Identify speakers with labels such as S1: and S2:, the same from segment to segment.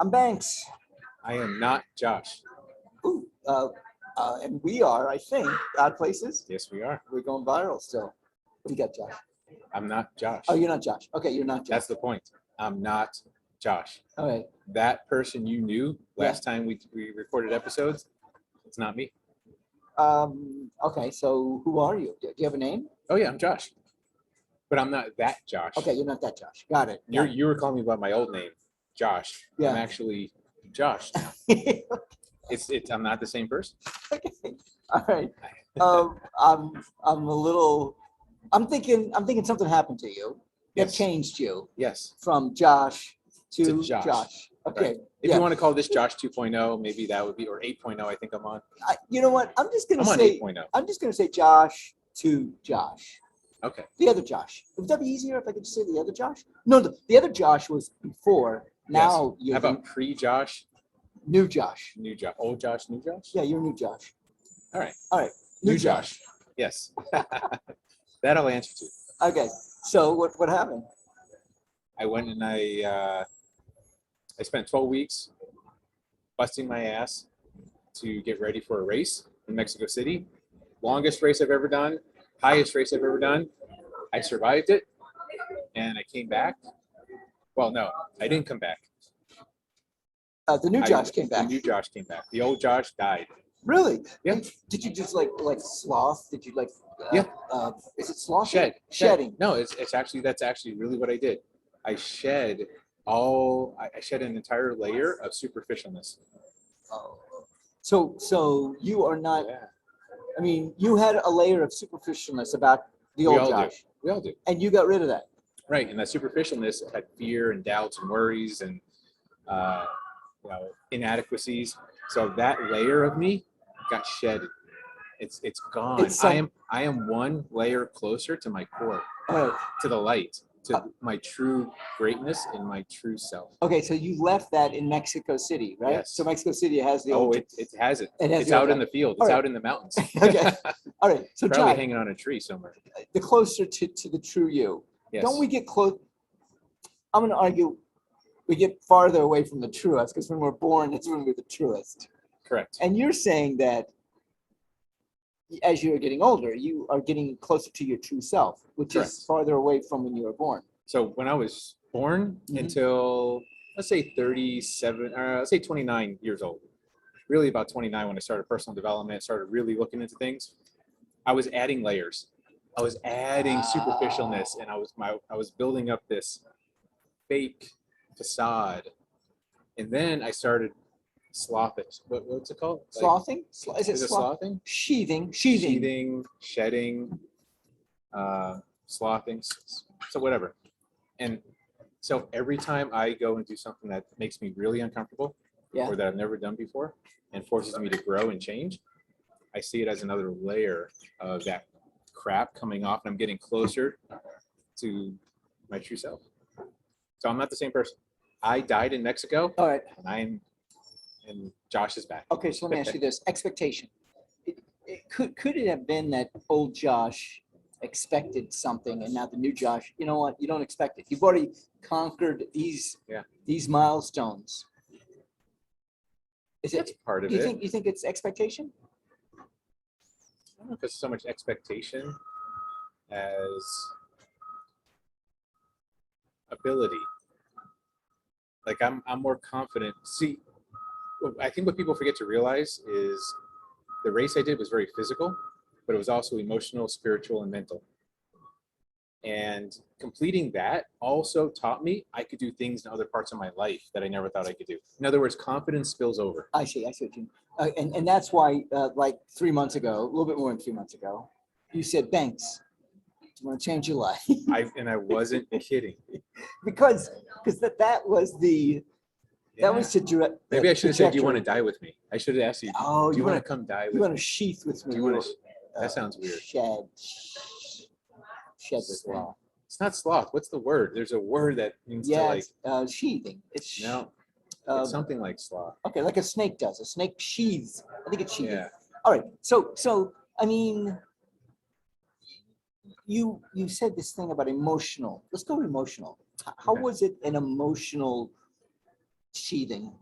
S1: I'm Banks.
S2: I am not Josh.
S1: Ooh, and we are, I think, Odd Places.
S2: Yes, we are.
S1: We're going viral still. What do you got, Josh?
S2: I'm not Josh.
S1: Oh, you're not Josh. Okay, you're not Josh.
S2: That's the point. I'm not Josh.
S1: All right.
S2: That person you knew last time we recorded episodes, it's not me.
S1: Okay, so who are you? Do you have a name?
S2: Oh, yeah, I'm Josh. But I'm not that Josh.
S1: Okay, you're not that Josh. Got it.
S2: You were calling me by my old name, Josh.
S1: Yeah.
S2: I'm actually Josh. I'm not the same person.
S1: Okay. All right. I'm thinking something happened to you that
S2: Yes.
S1: changed you
S2: Yes.
S1: from Josh to
S2: Josh.
S1: Josh. Okay.
S2: Right. If you want to call this Josh 2.0, maybe that would be, or 8.0, I think I'm on.
S1: You know what? I'm just
S2: I'm
S1: gonna
S2: on
S1: say
S2: 8.0.
S1: I'm just gonna say Josh to Josh.
S2: Okay.
S1: The other Josh. Would that be easier if I could just say the other Josh? No, the other Josh was before. Now
S2: Yes.
S1: you're
S2: How about pre-Josh,
S1: new Josh.
S2: new Josh, old Josh, new Josh?
S1: Yeah, you're new Josh.
S2: All right.
S1: All right.
S2: New Josh. Yes. That I'll answer to.
S1: Okay. So what happened?
S2: I went and I spent 12 weeks busting my ass to get ready for a race in Mexico City. Longest race I've ever done, highest race I've ever done. I survived it, and I came back. Well, no, I didn't come back.
S1: The new Josh came back.
S2: The new Josh came back. The old Josh died.
S1: Really?
S2: Yeah.
S1: Did you just like sloth? Did you like?
S2: Yeah.
S1: Is it sloth?
S2: Shedding. No, it's actually that's actually really what I did. I shed I shed an entire layer of superficialness.
S1: Oh. So you are not.
S2: Yeah.
S1: I mean, you had a layer of superficialness about the old Josh.
S2: We all do.
S1: And you got rid of that.
S2: Right, and that superficialness had fear and doubts and worries and inadequacies. So that layer of me got shed. It's gone. I am one layer closer to my core, to the light, to my true greatness and my true self.
S1: Okay, so you left that in Mexico City, right?
S2: Yes.
S1: So Mexico City has the
S2: old.
S1: Oh,
S2: it has it.
S1: It
S2: it's out in the field. It's out in the mountains.
S1: Okay. All right. So
S2: probably
S1: John,
S2: hanging on a tree somewhere.
S1: The closer to the true you.
S2: Yes.
S1: Don't we get close? I'm going to argue we get farther away from the true us because when we're born, it's when we're the truest.
S2: Correct.
S1: And you're saying that as you're getting older, you are getting closer to your true self, which
S2: Correct.
S1: is farther away from when you were born.
S2: So when I was born until, let's say 37, let's say 29 years old, really about 29 when I started personal development, started really looking into things, I was adding layers. I was adding superficialness, and I was building up this fake facade. And then I started slothing. What's it called?
S1: Slothing? Is it
S2: slothing?
S1: Sheathing,
S2: shedding, slothing. So whatever. And so every time I go and do something that makes me really uncomfortable, or that I've never done before, and forces me to grow and change, I see it as another layer of that crap coming off, and I'm getting closer to my true self. So I'm not the same person. I died in Mexico.
S1: All right.
S2: And Josh is back.
S1: Okay, so let me ask you this: expectation. Could it have been that old Josh expected something, and now the new Josh, you know what? You don't expect it. You've already conquered these milestones.
S2: That's part of it.
S1: You think it's expectation?
S2: I don't know if it's so much expectation as ability. Like I'm more confident. See, I think what people forget to realize is the race I did was very physical, but it was also emotional, spiritual, and mental. And completing that also taught me I could do things in other parts of my life that I never thought I could do. In other words, confidence spills over.
S1: I see what you mean. And that's why, like 3 months ago, a little bit more than 3 months ago, you said, Banks, you want to change your life.
S2: I wasn't kidding.
S1: because that was the, that was to direct.
S2: Maybe I should have said, do you want to die with me? I should have asked you, do you want to come die with me?
S1: You want to sheath with me?
S2: Do you want to, that sounds weird.
S1: Shed with me.
S2: It's not sloth. What's the word? There's a word that means to like.
S1: Sheathing. It's
S2: something like sloth.
S1: Okay, like a snake does. A snake sheathes. I think it's sheathing.
S2: Yeah.
S1: All right. So I mean, you said this thing about emotional. Let's go emotional. How was it an emotional sheathing.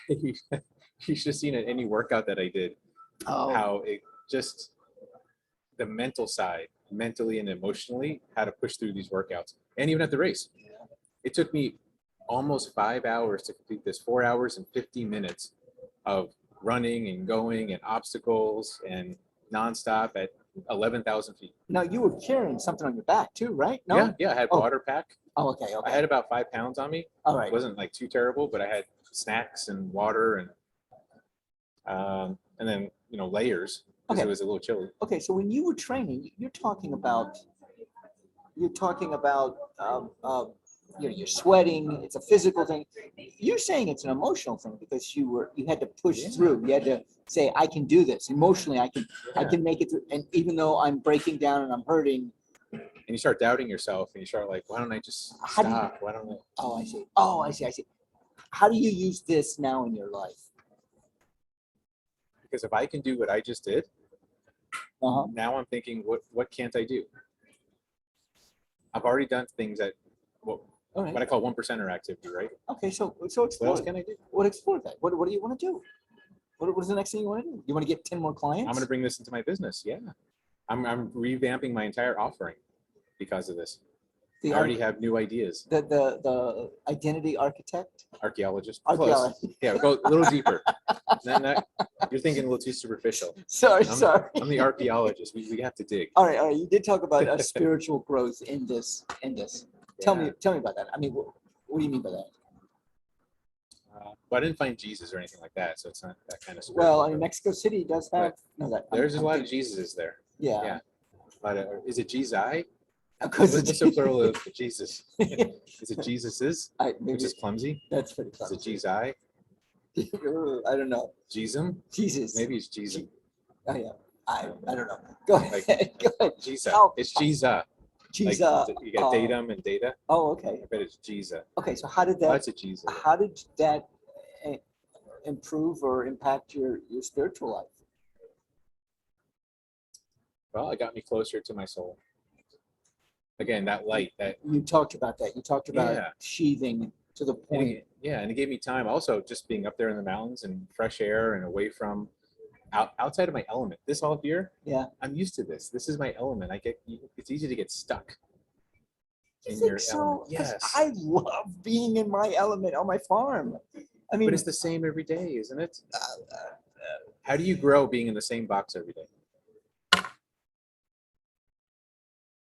S2: You should have seen it any workout that I did.
S1: Oh,
S2: How it just the mental side, mentally and emotionally, how to push through these workouts, and even at the race. It took me almost 5 hours to complete this. 4 hours and 50 minutes of running and going and obstacles and nonstop at 11,000 feet.
S1: now you were carrying something on your back too, right? No.
S2: Yeah, yeah. I had
S1: Oh.
S2: water pack.
S1: Oh, okay.
S2: I
S1: Okay.
S2: had about 5 pounds on me.
S1: All
S2: It
S1: right.
S2: wasn't like too terrible, but I had snacks and water and then layers because
S1: Okay.
S2: it was a little chilly.
S1: Okay. So when you were training, you're talking about you're sweating. It's a physical thing. You're saying it's an emotional thing because you had to push
S2: Yeah.
S1: through. You had to say, I can do this. Emotionally, I
S2: Yeah.
S1: can make it through. And even though I'm breaking down and I'm hurting,
S2: And you start doubting yourself, and you start like, why don't I just
S1: How do you-
S2: stop? Why don't I?
S1: oh, I see. Oh, I see. I see. How do you use this now in your life?
S2: Because if I can do what I just did,
S1: Uh-huh.
S2: now I'm thinking, what can't I do? I've already done things that
S1: All
S2: what I
S1: right.
S2: call 1%er activity, right?
S1: Okay. So
S2: What
S1: explore
S2: else
S1: it.
S2: can I do?
S1: Explore that. What do you want to do? What is the next thing you want to do? You want to get 10 more clients?
S2: I'm going to bring this into my business. Yeah, I'm revamping my entire offering because of this. I already have new ideas.
S1: The identity architect.
S2: Archaeologist.
S1: Archaeologist.
S2: Close. Yeah, go a little deeper. You're thinking a little too superficial.
S1: Sorry.
S2: I'm the archaeologist. We have to dig.
S1: All right. You did talk about spiritual growth in this. Tell
S2: Yeah.
S1: me about that. I mean, what do you mean by that?
S2: But I didn't find Jesus or anything like that, so it's not that kind of.
S1: Well, I mean,
S2: spiritual.
S1: Mexico City does have
S2: There's a lot of
S1: thinking-
S2: Jesuses there.
S1: Yeah.
S2: Yeah. But is it Jesus?
S1: Because
S2: What's the plural of Jesus? Is it Jesuses?
S1: maybe
S2: Which is clumsy.
S1: that's pretty
S2: Is
S1: clever.
S2: it Jesus?
S1: I don't know.
S2: Jesus?
S1: Jesus.
S2: Maybe it's Jesus.
S1: Oh yeah. I don't know. Go ahead.
S2: Like-
S1: Go ahead.
S2: Jesus.
S1: How-
S2: It's Jesus.
S1: Jesus.
S2: Like you got datum and data.
S1: Oh, okay.
S2: I bet it's Jesus.
S1: Okay. So how did
S2: Oh,
S1: that?
S2: that's a Jesus.
S1: How did that improve or impact your spiritual life?
S2: Well, it got me closer to my soul. Again, that light, that
S1: You talked about that. You talked about
S2: Yeah.
S1: sheathing to the
S2: and
S1: point.
S2: and it gave me time also just being up there in the mountains and fresh air and away from outside of my element. This all here,
S1: Yeah.
S2: I'm used to this. This is my element. It's easy to get stuck
S1: You
S2: in
S1: think
S2: your
S1: so?
S2: element.
S1: 'Cause
S2: Yes.
S1: I love being in my element on my farm. I mean,
S2: But it's the same every day, isn't it? How do you grow being in the same box every day?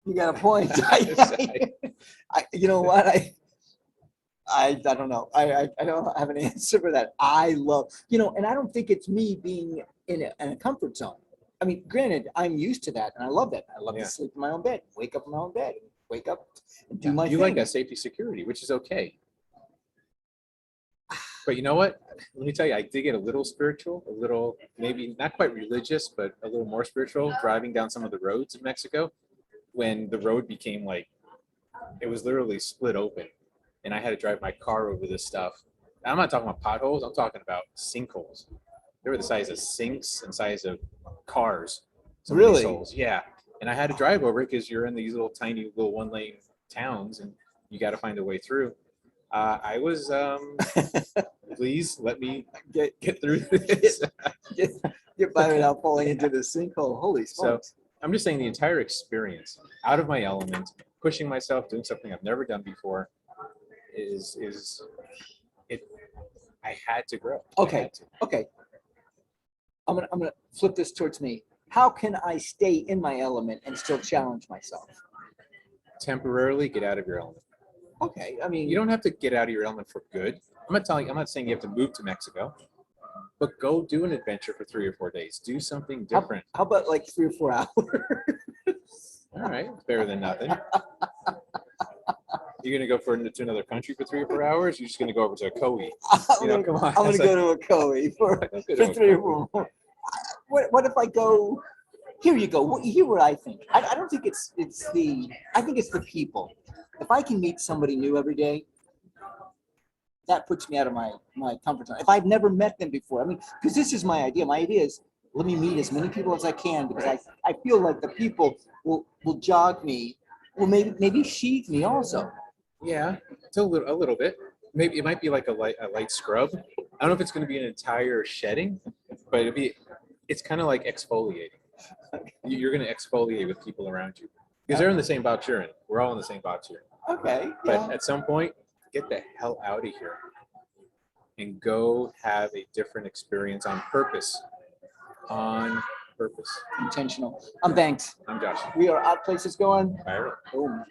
S1: you got a point. You know what? I don't know. I don't have an answer for that. I love, and I don't think it's me being in a comfort zone. I mean, granted, I'm used to that and I love that. I love
S2: Yeah.
S1: to sleep in my own bed, wake up in my own bed, wake up and do
S2: Yeah,
S1: my
S2: you
S1: thing.
S2: like that safety security, which is okay. But you know what? Let me tell you, I did get a little spiritual, a little maybe not quite religious, but a little more spiritual driving down some of the roads in Mexico when the road became like it was literally split open and I had to drive my car over this stuff. And I'm not talking about potholes, I'm talking about sinkholes. They were the size of sinks and size of cars. Some of these
S1: Really?
S2: holes, yeah. And I had to drive over it because you're in these little tiny little one-lane towns and you got to find a way through. I was, please let me get through this.
S1: Get by without falling into the sinkhole. Holy
S2: So
S1: smokes.
S2: I'm just saying the entire experience, out of my element, pushing myself, doing something I've never done before, is it. I had to grow. I
S1: Okay.
S2: had to.
S1: Okay. I'm gonna flip this towards me. How can I stay in my element and still challenge myself?
S2: Temporarily get out of your element.
S1: Okay. I mean,
S2: You don't have to get out of your element for good. I'm not saying you have to move to Mexico, but go do an adventure for 3 or 4 days. Do something different.
S1: how about like 3 or 4 hours?
S2: All right, it's better than nothing. You're gonna go to another country for 3 or 4 hours. You're just gonna go over to a Koi. Come on.
S1: I'm gonna
S2: It's
S1: go to a Koi for
S2: Don't go to a
S1: 3
S2: Koi.
S1: or 4. What if I go? Here you go. Hear what I think. I don't think I think it's the people. If I can meet somebody new every day, that puts me out of my comfort zone. If I've never met them before, I mean, because this is my idea. My idea is let me meet as many people as I can because I feel like the people will jog me, will maybe sheath me also.
S2: Yeah, It's a little bit. Maybe it might be like a light scrub. I don't know if it's going to be an entire shedding, but it's kind of like exfoliating. You're going to exfoliate with people around you because they're in the same box you're in. We're all in the same box here.
S1: Okay.
S2: But
S1: Yeah.
S2: at some point, get the hell out of here and go have a different experience on purpose. On purpose.
S1: Intentional. I'm Banks.
S2: I'm Josh.
S1: We are Odd Places Going.
S2: Bye.
S1: Boom.